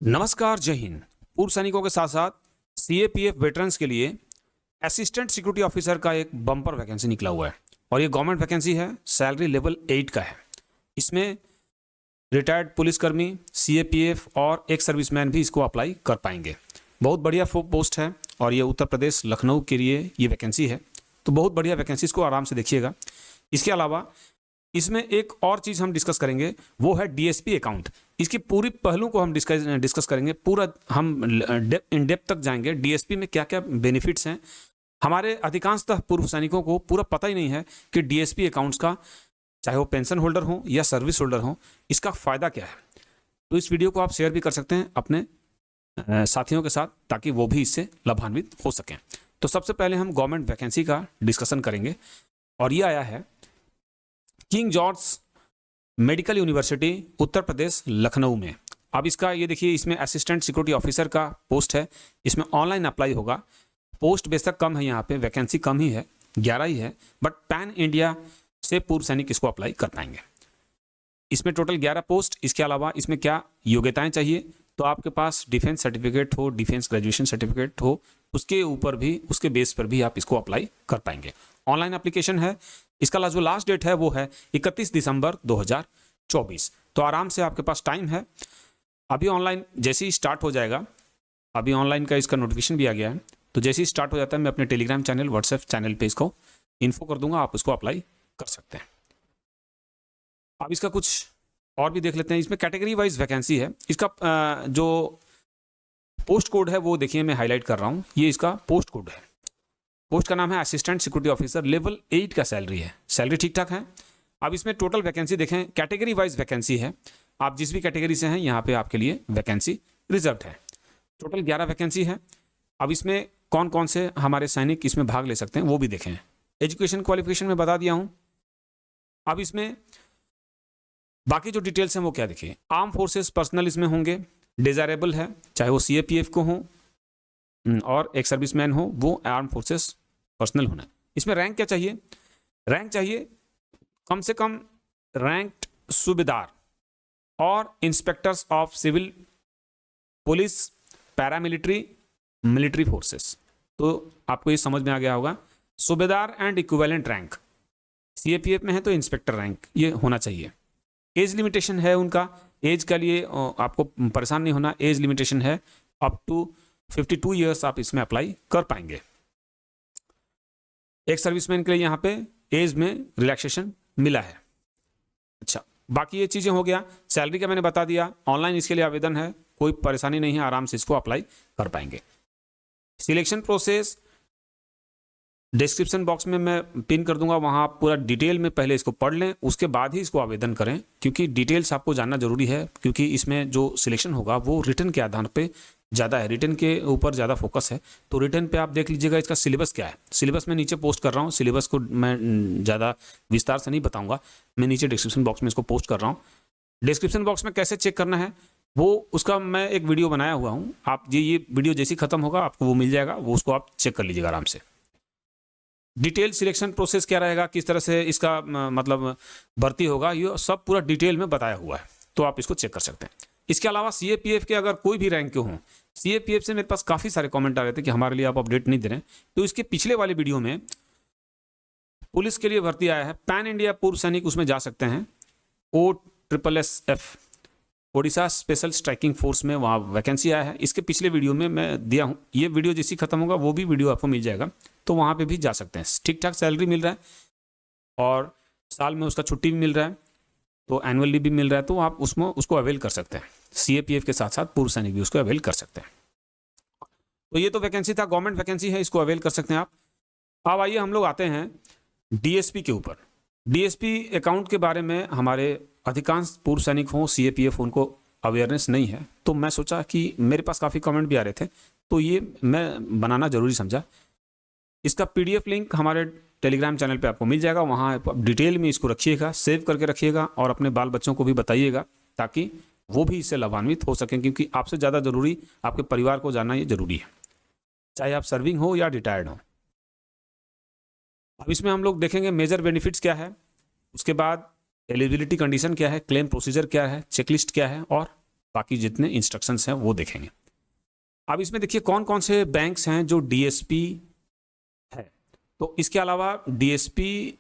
नमस्कार, जय हिंद। पूर्व सैनिकों के साथ साथ सीएपीएफ वेटरन्स के लिए असिस्टेंट सिक्योरिटी ऑफिसर का एक बम्पर वैकेंसी निकला हुआ है और ये गवर्नमेंट वैकेंसी है। सैलरी लेवल 8 का है। इसमें रिटायर्ड पुलिसकर्मी, सीएपीएफ और एक सर्विसमैन भी इसको अप्लाई कर पाएंगे। बहुत बढ़िया पोस्ट है और ये उत्तर प्रदेश लखनऊ के लिए ये वैकेंसी है, तो बहुत बढ़िया वैकेंसी, इसको आराम से देखिएगा। इसके अलावा इसमें एक और चीज़ हम डिस्कस करेंगे, वो है डीएसपी अकाउंट। इसकी पूरी पहलू को हम डिस्कस करेंगे, पूरा हम इन डेप्थ तक जाएंगे। डीएसपी में क्या क्या बेनिफिट्स हैं, हमारे अधिकांशतः पूर्व सैनिकों को पूरा पता ही नहीं है कि डीएसपी अकाउंट्स का, चाहे वो पेंशन होल्डर हो या सर्विस होल्डर हो, इसका फ़ायदा क्या है। तो इस वीडियो को आप शेयर भी कर सकते हैं अपने साथियों के साथ, ताकि वो भी इससे लाभान्वित हो सकें। तो सबसे पहले हम गवर्नमेंट वैकेंसी का डिस्कशन करेंगे और ये आया है king George medical university, Uttar Pradesh, Lucknow में। अब इसका ये देखिए, इसमें असिस्टेंट सिक्योरिटी ऑफिसर का पोस्ट है। इसमें ऑनलाइन अप्लाई होगा। पोस्ट बेशक कम है, यहाँ पे वैकेंसी कम ही है, 11 ही है, बट पैन इंडिया से पूर्व सैनिक इसको अप्लाई कर पाएंगे। इसमें टोटल 11 पोस्ट। इसके अलावा इसमें क्या योग्यताएं चाहिए, तो आपके पास डिफेंस सर्टिफिकेट हो, डिफेंस ग्रेजुएशन सर्टिफिकेट हो, उसके ऊपर भी, उसके बेस पर भी आप इसको अप्लाई कर पाएंगे। ऑनलाइन एप्लीकेशन है। इसका जो लास्ट डेट है वो है 31 दिसंबर 2024। तो आराम से आपके पास टाइम है। अभी ऑनलाइन जैसे ही स्टार्ट हो जाएगा, अभी ऑनलाइन का इसका नोटिफिकेशन भी आ गया है, तो जैसे ही स्टार्ट हो जाता है मैं अपने टेलीग्राम चैनल, व्हाट्सएप चैनल पे इसको इन्फो कर दूंगा, आप इसको अप्लाई कर सकते हैं। अब इसका कुछ और भी देख लेते हैं। इसमें कैटेगरी वाइज वैकेंसी है। इसका जो पोस्ट कोड है वो देखिए, मैं हाईलाइट कर रहा हूँ, ये इसका पोस्ट कोड है। पोस्ट का नाम है असिस्टेंट सिक्योरिटी ऑफिसर, लेवल 8 का सैलरी है। सैलरी ठीक ठाक है। अब इसमें टोटल वैकेंसी देखें, कैटेगरी वाइज वैकेंसी है। आप जिस भी कैटेगरी से हैं, यहाँ पे आपके लिए वैकेंसी रिजर्व है। टोटल 11 वैकेंसी है। अब इसमें कौन कौन से हमारे सैनिक इसमें भाग ले सकते हैं वो भी देखें। एजुकेशन क्वालिफिकेशन में बता दिया हूँ। अब इसमें बाकी जो डिटेल्स हैं वो क्या देखिए, आर्म फोर्सेस पर्सनल इसमें होंगे, डिजायरेबल है, चाहे वो सीएपीएफ को हो और एक सर्विसमैन हो, वो आर्म फोर्सेस पर्सनल होना है। इसमें रैंक क्या चाहिए, रैंक चाहिए कम से कम रैंक्ड सूबेदार और inspectors of civil police, paramilitary, military forces. तो आपको ये समझ में आ गया होगा, सूबेदार एंड इक्विवेलेंट रैंक। सीएपीएफ में है तो इंस्पेक्टर रैंक ये होना चाहिए। एज लिमिटेशन है उनका, एज के लिए आपको परेशान नहीं होना। एज लिमिटेशन है अप टू 52 ईयर्स आप इसमें अप्लाई कर पाएंगे। एक सर्विसमैन के लिए यहाँ पे एज में रिलैक्सेशन मिला है। अच्छा, बाकी ये चीज़ें हो गया। सैलरी का मैंने बता दिया। ऑनलाइन इसके लिए आवेदन है, कोई परेशानी नहीं है, आराम से इसको अप्लाई कर पाएंगे। सिलेक्शन प्रोसेस डिस्क्रिप्शन बॉक्स में मैं पिन कर दूंगा, वहाँ आप पूरा डिटेल में पहले इसको पढ़ लें, उसके बाद ही इसको आवेदन करें, क्योंकि डिटेल्स आपको जानना जरूरी है। क्योंकि इसमें जो सिलेक्शन होगा वो रिटन के आधार पे ज़्यादा है, रिटन के ऊपर ज़्यादा फोकस है। तो रिटन पे आप देख लीजिएगा इसका सिलेबस क्या है। सिलेबस मैं नीचे पोस्ट कर रहा हूँ। सिलेबस को मैं ज़्यादा विस्तार से नहीं बताऊँगा, मैं नीचे डिस्क्रिप्शन बॉक्स में इसको पोस्ट कर रहा हूँ। डिस्क्रिप्शन बॉक्स में कैसे चेक करना है वो, उसका मैं एक वीडियो बनाया हुआ हूँ। आप ये वीडियो जैसे ही खत्म होगा आपको वो मिल जाएगा, वो उसको आप चेक कर लीजिएगा आराम से। डिटेल सिलेक्शन प्रोसेस क्या रहेगा, किस तरह से इसका मतलब भर्ती होगा, ये सब पूरा डिटेल में बताया हुआ है, तो आप इसको चेक कर सकते हैं। इसके अलावा सीएपीएफ के अगर कोई भी रैंक के हों, सीएपीएफ से मेरे पास काफ़ी सारे कमेंट आ रहे थे कि हमारे लिए आप अपडेट नहीं दे रहे हैं, तो इसके पिछले वाले वीडियो में पुलिस के लिए भर्ती आया है, पैन इंडिया पूर्व सैनिक, उसमें जा सकते हैं। OSSF Odisha special striking force में वहाँ वैकेंसी आया है। इसके पिछले वीडियो में मैं दिया हूँ, ये वीडियो जैसी खत्म होगा वो भी वीडियो आपको मिल जाएगा, तो वहाँ पे भी जा सकते हैं। ठीक ठाक सैलरी मिल रहा है और साल में उसका छुट्टी भी मिल रहा है, तो एनुअल लीव भी मिल रहा है, तो आप उसमें उसको अवेल कर सकते हैं। सीएपीएफ के साथ साथ पूर्व सैनिक भी उसको अवेल कर सकते हैं। तो ये तो वैकेंसी था, गवर्नमेंट वैकेंसी है, इसको अवेल कर सकते हैं आप। अब आइए हम लोग आते हैं डीएसपी के ऊपर। डीएसपी अकाउंट के बारे में हमारे अधिकांश पूर्व सैनिक हों, सीएपीएफ, उनको अवेयरनेस नहीं है, तो मैं सोचा कि मेरे पास काफ़ी कमेंट भी आ रहे थे, तो ये मैं बनाना जरूरी समझा। इसका पीडीएफ लिंक हमारे टेलीग्राम चैनल पे आपको मिल जाएगा, वहाँ आप डिटेल में इसको रखिएगा, सेव करके रखिएगा और अपने बाल बच्चों को भी बताइएगा, ताकि वो भी इससे लाभान्वित हो सकें। क्योंकि आपसे ज़्यादा जरूरी आपके परिवार को जानना ये जरूरी है, चाहे आप सर्विंग हो या रिटायर्ड हो। अब इसमें हम लोग देखेंगे मेजर बेनिफिट्स क्या है, उसके बाद एलिजिबिलिटी कंडीशन क्या है, क्लेम प्रोसीजर क्या है, चेकलिस्ट क्या है और बाकी जितने इंस्ट्रक्शंस हैं वो देखेंगे। अब इसमें देखिए कौन कौन से बैंक्स हैं जो डीएसपी है। तो इसके अलावा डीएसपी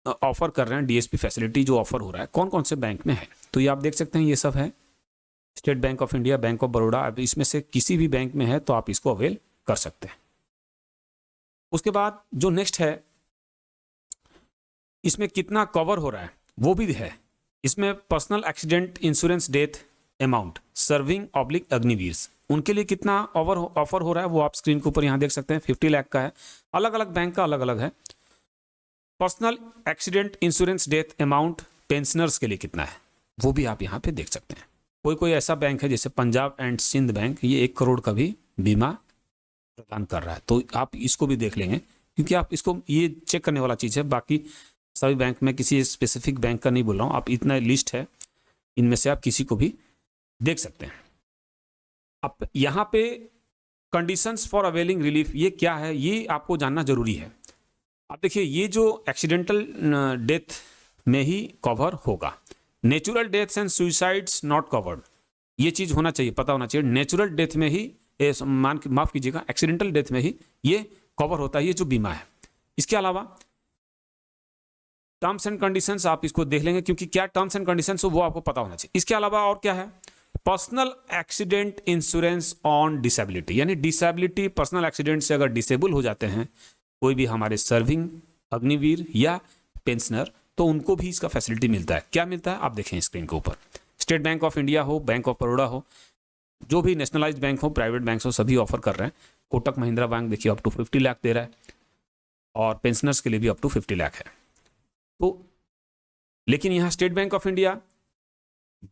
ऑफर कर रहे हैं, डीएसपी फैसिलिटी जो ऑफर हो रहा है कौन कौन से बैंक में है, तो ये आप देख सकते हैं, ये सब है state bank of India, bank of Baroda. अब इसमें से किसी भी बैंक में है तो आप इसको अवेल कर सकते हैं। उसके बाद जो नेक्स्ट है, इसमें कितना कवर हो रहा है वो भी है। इसमें personal accident insurance death amount serving ऑब्लिक अग्निवीर्स, उनके लिए कितना ऑफर हो रहा है वो आप स्क्रीन के ऊपर यहाँ देख सकते हैं। 50 लाख का है, अलग अलग बैंक का अलग अलग है। Personal accident insurance death amount pensioners के लिए कितना है वो भी आप यहाँ पे देख सकते हैं। कोई कोई ऐसा बैंक है जैसे पंजाब एंड सिंध बैंक, ये 1 करोड़ का भी बीमा प्रदान कर रहा है, तो आप इसको भी देख लेंगे, क्योंकि आप इसको ये चेक करने वाला चीज़ है। बाकी सभी बैंक में किसी स्पेसिफिक बैंक का नहीं बोल रहा हूँ, आप इतना लिस्ट है, इनमें से आप किसी को भी देख सकते हैं। अब यहाँ पे कंडीशंस फॉर अवेलिंग रिलीफ ये क्या है, ये आपको जानना जरूरी है। अब देखिए, ये जो एक्सीडेंटल डेथ में ही कवर होगा, natural deaths and suicides not covered, ये चीज़ होना चाहिए, पता होना चाहिए। नेचुरल डेथ में ही माफ कीजिएगा, एक्सीडेंटल डेथ में ही ये कवर होता है, ये जो बीमा है। इसके अलावा टर्म्स एंड कंडीशंस आप इसको देख लेंगे, क्योंकि क्या टर्म्स एंड कंडीशंस हो वो आपको पता होना चाहिए। इसके अलावा और क्या है, personal accident insurance on disability, यानी डिसेबिलिटी पर्सनल एक्सीडेंट से अगर डिसेबल हो जाते हैं कोई भी हमारे सर्विंग अग्निवीर या पेंशनर, तो उनको भी इसका फैसिलिटी मिलता है। क्या मिलता है आप देखें स्क्रीन के ऊपर। स्टेट बैंक ऑफ इंडिया हो, बैंक ऑफ बड़ौदा हो, जो भी नेशनलाइज्ड बैंक हो, प्राइवेट बैंक हो, सभी ऑफर कर रहे हैं। कोटक महिंद्रा बैंक देखिए अप टू 50 लाख दे रहा है, और पेंशनर्स के लिए भी अप टू 50 लाख है। तो लेकिन यहाँ state bank of India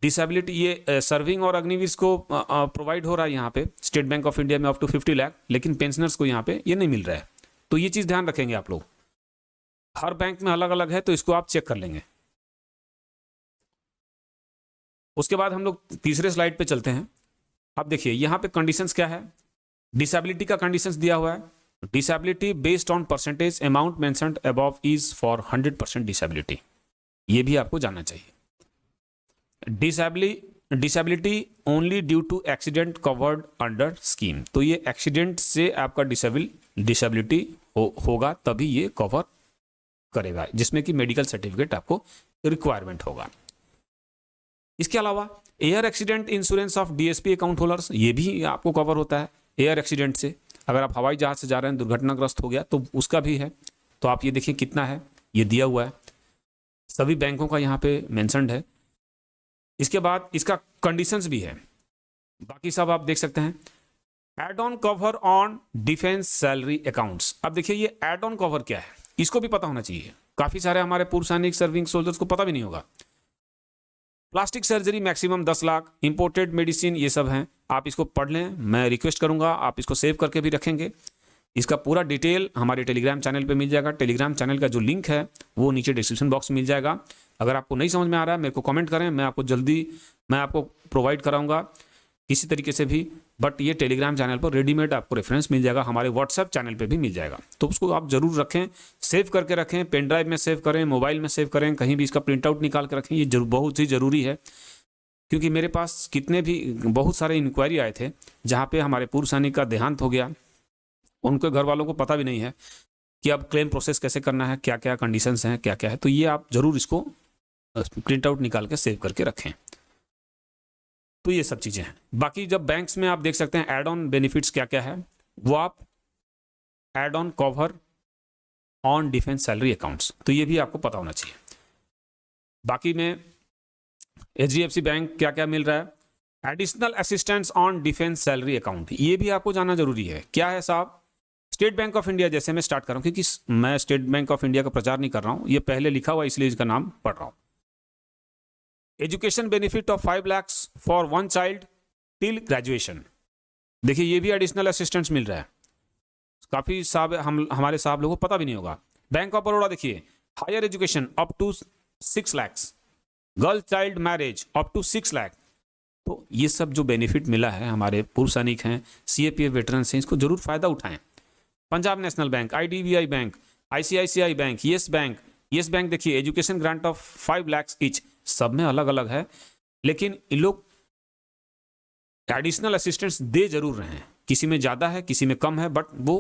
disability ये सर्विंग और अग्निवीर को प्रोवाइड हो रहा है यहाँ पे स्टेट बैंक ऑफ इंडिया में अप टू 50 लाख, लेकिन पेंशनर्स को यहाँ पे ये नहीं मिल रहा है। तो ये चीज़ ध्यान रखेंगे आप लोग, हर बैंक में अलग अलग है, तो इसको आप चेक कर लेंगे। उसके बाद हम लोग तीसरे स्लाइड पे चलते हैं। अब देखिए यहाँ पे कंडीशंस क्या है, डिसेबिलिटी का कंडीशंस दिया हुआ है। Disability based on percentage amount mentioned above is for 100% disability, ये भी आपको जानना चाहिए। Disability only due to accident covered under scheme, तो ये एक्सीडेंट से आपका डिसेबिलिटी होगा तभी ये कवर करेगा, जिसमें कि मेडिकल सर्टिफिकेट आपको रिक्वायरमेंट होगा। इसके अलावा air accident insurance of DSP account holders, ये भी आपको कवर होता है एयर एक्सीडेंट से। अगर आप हवाई जहाज से जा रहे हैं, दुर्घटनाग्रस्त हो गया, तो उसका भी है। तो आप ये देखिए कितना है, ये दिया हुआ है, सभी बैंकों का यहाँ पे मेंशन्ड है। इसके बाद इसका कंडीशंस भी है, बाकी सब आप देख सकते हैं। Add on cover on defence salary accounts, अब देखिए ये एड ऑन कवर क्या है, इसको भी पता होना चाहिए। काफी सारे हमारे पूर्व सैनिक सर्विंग सोल्जर्स को पता भी नहीं होगा। Plastic surgery maximum 10 lakh, imported medicine, ये सब हैं, आप इसको पढ़ लें। मैं रिक्वेस्ट करूंगा आप इसको सेव करके भी रखेंगे। इसका पूरा डिटेल हमारे टेलीग्राम चैनल पे मिल जाएगा। टेलीग्राम चैनल का जो लिंक है वो नीचे डिस्क्रिप्शन बॉक्स में मिल जाएगा। अगर आपको नहीं समझ में आ रहा है मेरे को कमेंट करें, मैं आपको प्रोवाइड कराऊंगा किसी तरीके से भी। बट ये टेलीग्राम चैनल पर रेडीमेड आपको रेफरेंस मिल जाएगा, हमारे व्हाट्सएप चैनल पे भी मिल जाएगा। तो उसको आप जरूर रखें, सेव करके रखें, पेन ड्राइव में सेव करें, मोबाइल में सेव करें, कहीं भी इसका प्रिंट आउट निकाल के रखें। ये बहुत ही ज़रूरी है, क्योंकि मेरे पास कितने भी बहुत सारे इंक्वायरी आए थे जहाँ पे हमारे पूर्व सैनिक का देहांत हो गया, उनके घर वालों को पता भी नहीं है कि अब क्लेम प्रोसेस कैसे करना है, क्या क्या कंडीशंस हैं, क्या क्या है। तो ये आप जरूर इसको प्रिंट आउट निकाल के सेव करके रखें। तो ये सब चीज़ें हैं। बाकी जब बैंक्स में आप देख सकते हैं एड ऑन बेनिफिट्स क्या क्या है, वो आप add on cover on defence salary accounts, तो ये भी आपको पता होना चाहिए। बाकी में HDFC बैंक क्या क्या मिल रहा है, additional assistance on defence salary account, ये भी आपको जानना जरूरी है। क्या है साहब, स्टेट बैंक ऑफ इंडिया, जैसे मैं स्टार्ट कर रहा हूँ, क्योंकि मैं स्टेट बैंक ऑफ इंडिया का प्रचार नहीं कर रहा हूँ, ये पहले लिखा हुआ इसलिए इसका नाम पढ़ रहा हूँ। Education benefit of 5 lakh for 1 child till graduation, देखिए ये भी एडिशनल असिस्टेंस मिल रहा है। काफी साहब हमारे साहब लोगों को पता भी नहीं होगा। बैंक ऑफ बड़ौदा देखिए, higher education up to 6 lakh, girl child marriage up to 6 lakh. तो ये सब जो बेनिफिट मिला है, हमारे पूर्व सैनिक हैं, CAPF वेटरन्स हैं, इसको जरूर फायदा उठाएं। Punjab national bank, IDBI bank, ICICI bank, yes bank देखिए education grant of 5 lakh each, सब में अलग अलग है, लेकिन इन लोग एडिशनल असिस्टेंस दे जरूर रहे हैं, किसी में ज़्यादा है किसी में कम है, बट वो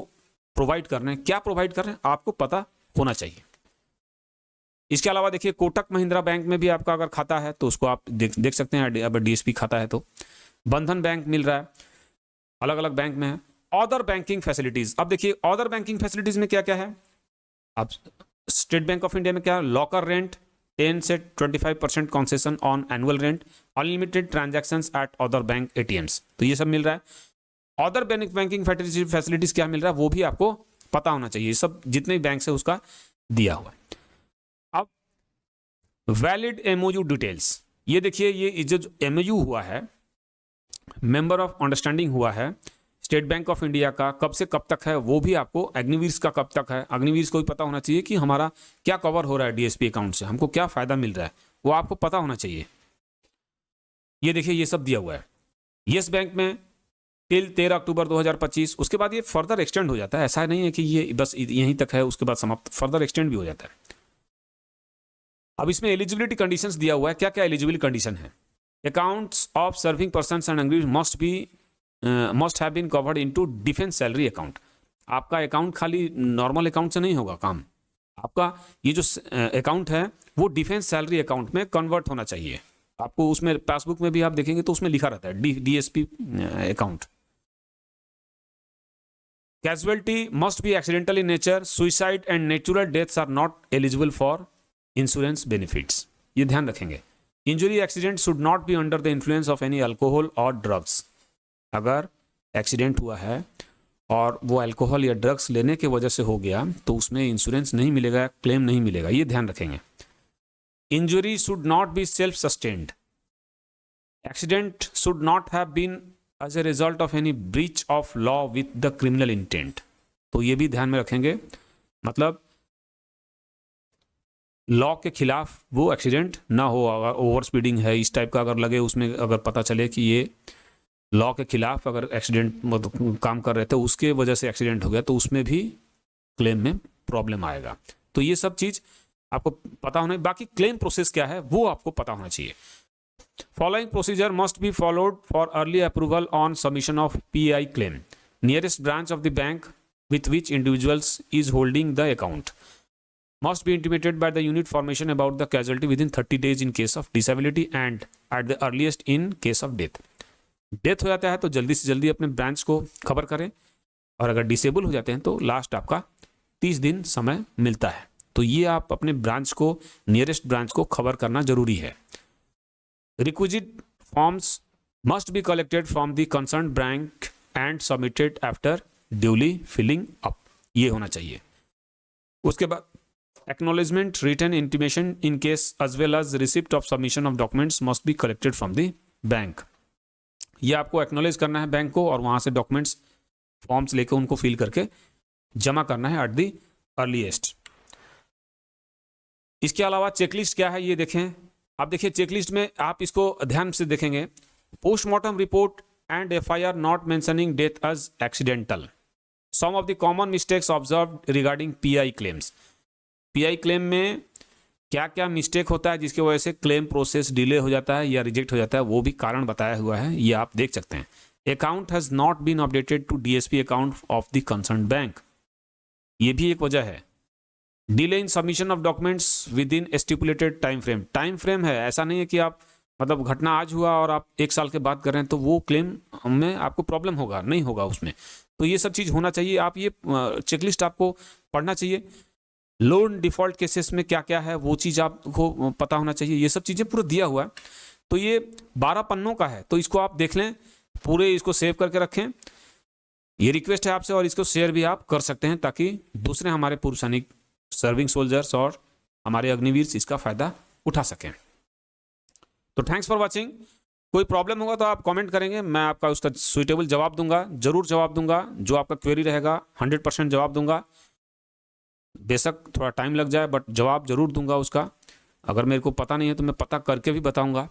प्रोवाइड कर रहे हैं। क्या प्रोवाइड कर रहे हैं आपको पता होना चाहिए। इसके अलावा देखिए कोटक महिंद्रा बैंक में भी आपका अगर खाता है तो उसको आप देख सकते हैं, अगर डीएसपी खाता है तो। बंधन बैंक मिल रहा है, अलग अलग बैंक में है। अदर बैंकिंग फैसिलिटीज, अब देखिए अदर बैंकिंग फैसिलिटीज में क्या क्या है। अब स्टेट बैंक ऑफ इंडिया में क्या है, लॉकर रेंट 10 से 25% concession on annual rent, unlimited transactions eight other bank ATMs, तो ये सब मिल रहा है। अदर बैंकिंग फैसिलिटीज क्या मिल रहा है वो भी आपको पता होना चाहिए, सब जितने भी बैंक है उसका दिया हुआ है। अब वैलिड एमओयू डिटेल्स, ये देखिए ये जो एमओयू हुआ है, मेंबर ऑफ अंडरस्टैंडिंग हुआ है स्टेट बैंक ऑफ इंडिया का, कब से कब तक है वो भी आपको, अग्निवीर का कब तक है, अग्निवीर को भी पता होना चाहिए कि हमारा क्या कवर हो रहा है डीएसपी अकाउंट से, हमको क्या फायदा मिल रहा है वो आपको पता होना चाहिए। ये देखिए ये सब दिया हुआ है। यस बैंक में टिल 13 अक्टूबर 2025, उसके बाद ये फर्दर एक्सटेंड हो जाता है, ऐसा नहीं है कि ये बस यहीं तक है उसके बाद समाप्त, फर्दर एक्सटेंड भी हो जाता है। अब इसमें एलिजिबिलिटी कंडीशंस दिया हुआ है, क्या क्या एलिजिबिलिटी कंडीशन है। Accounts of serving persons and agreed must have been covered into defence salary account. आपका अकाउंट खाली नॉर्मल अकाउंट से नहीं होगा काम, आपका ये जो अकाउंट है वो डिफेंस सैलरी अकाउंट में कन्वर्ट होना चाहिए। आपको उसमें पासबुक में भी आप देखेंगे तो उसमें लिखा रहता है DSP account. Casualty must be accidental in nature, suicide and natural deaths are not eligible for insurance benefits, ये ध्यान रखेंगे। Injury accident should not be under the influence of any alcohol और ड्रग्स। अगर एक्सीडेंट हुआ है और वो alcohol या ड्रग्स लेने के वजह से हो गया तो उसमें इंश्योरेंस नहीं मिलेगा, क्लेम नहीं मिलेगा, ये ध्यान रखेंगे। Injury should not be self sustained, accident should not have been as a result of any breach of law with the criminal intent, तो ये भी ध्यान में रखेंगे। मतलब लॉ के खिलाफ वो एक्सीडेंट ना हो, अगर ओवर स्पीडिंग है इस टाइप का अगर लगे, उसमें अगर पता चले कि ये लॉ के खिलाफ अगर एक्सीडेंट मतलब काम कर रहे थे उसके वजह से एक्सीडेंट हो गया तो उसमें भी क्लेम में प्रॉब्लम आएगा। तो ये सब चीज़ आपको पता होना, बाकी क्लेम प्रोसेस क्या है वो आपको पता होना चाहिए। Following procedure must be followed for early approval on submission of pi claim. Nearest branch of the bank with which individuals is holding the account must be intimated by the unit formation about the casualty within 30 days in case of disability and at the earliest in case of death. Death हो जाता है तो जल्दी से जल्दी अपने branch को खबर करें, और अगर डिसेबल हो जाते हैं तो लास्ट आपका 30 दिन समय मिलता है। तो ये आप अपने ब्रांच को, नियरेस्ट ब्रांच को खबर करना जरूरी है। Requisite forms must be collected from the concern bank and submitted after duly filling up, ये होना चाहिए। उसके बाद acknowledgement written intimation in case as well as receipt of submission of documents must be collected from the bank। ये आपको acknowledge करना है bank को और वहां से डॉक्यूमेंट्स फॉर्म्स लेकर उनको फिल करके जमा करना है एट दी अर्लीएस्ट। इसके अलावा चेकलिस्ट क्या है ये देखें। आप देखिए चेकलिस्ट में आप इसको ध्यान से देखेंगे, postmortem report and FIR not mentioning death as accidental, some of the common mistakes observed regarding PI claims. PI claim में क्या क्या मिस्टेक होता है जिसकी वजह से क्लेम प्रोसेस डिले हो जाता है या रिजेक्ट हो जाता है, वो भी कारण बताया हुआ है, ये आप देख सकते हैं। Account has not been updated to DSP account of the concern bank, ये भी एक वजह है। Delay in submission of documents within stipulated time frame है, ऐसा नहीं है कि आप मतलब घटना आज हुआ और आप 1 साल के बाद कर रहे हैं तो वो क्लेम में आपको प्रॉब्लम होगा, नहीं होगा उसमें। तो ये सब चीज़ होना चाहिए, आप ये चेकलिस्ट आपको पढ़ना चाहिए। लोन डिफॉल्ट केसेस में क्या क्या है वो चीज़ आपको पता होना चाहिए, ये सब चीज़ें पूरा दिया हुआ है। तो ये 12 पन्नों का है, तो इसको आप देख लें पूरे, इसको सेव करके रखें। ये रिक्वेस्ट है आपसे, और इसको शेयर भी आप कर सकते हैं ताकि दूसरे हमारे पूर्व सैनिक, सर्विंग सोल्जर्स और हमारे अग्निवीर इसका फ़ायदा उठा सकें। तो थैंक्स फॉर वॉचिंग। कोई प्रॉब्लम होगा तो आप कमेंट करेंगे, मैं आपका उसका सुइटेबल जवाब दूंगा, जरूर जवाब दूंगा। जो आपका क्वेरी रहेगा 100% जवाब दूंगा, बेशक थोड़ा टाइम लग जाए बट जवाब जरूर दूंगा उसका। अगर मेरे को पता नहीं है तो मैं पता करके भी बताऊंगा,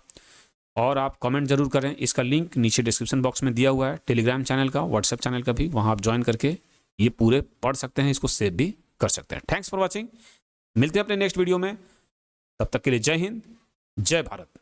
और आप कमेंट जरूर करें। इसका लिंक नीचे डिस्क्रिप्शन बॉक्स में दिया हुआ है, टेलीग्राम चैनल का, व्हाट्सएप चैनल का भी, वहाँ आप ज्वाइन करके ये पूरे पढ़ सकते हैं, इसको सेव भी कर सकते हैं। थैंक्स फॉर वॉचिंग, मिलते हैं अपने नेक्स्ट वीडियो में, तब तक के लिए जय हिंद, जय भारत।